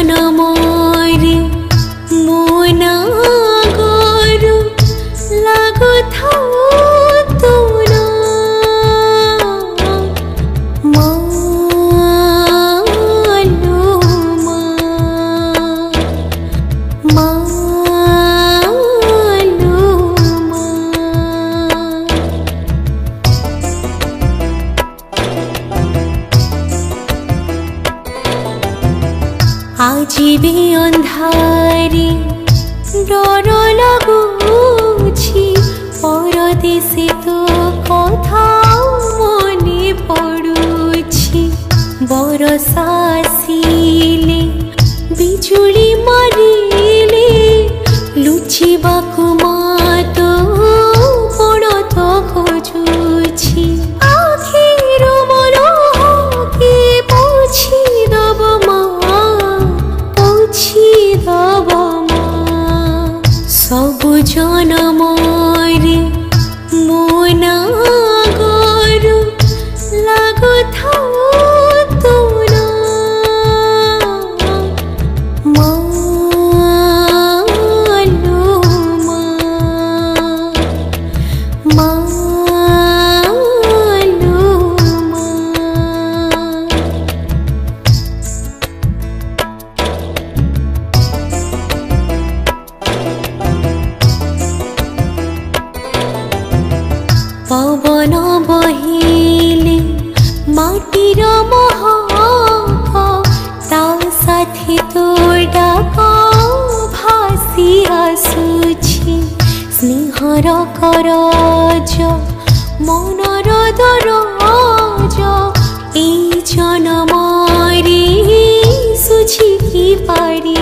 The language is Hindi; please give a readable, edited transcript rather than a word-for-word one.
जनमरे मोना गरु लागु थाउ तोरा मालुमा मालुमा আজি भी अंधारे डर लगुछि परदेशे तो कथा मने पड़ुछि बरसा आसिले बिजुली मारिले लुचिबाकु मातो कोण तो खोजुछि आखिर मन के पोछि दब मा सबु जनमरे मोना गरु लागु थाउ तोरा मालुमा मालुमा पवन बहिले माटीर महक ता साथी तो डाक भासी आसुछि स्नेहर करज मनर दरज ए जनमरे सुझि कि पारि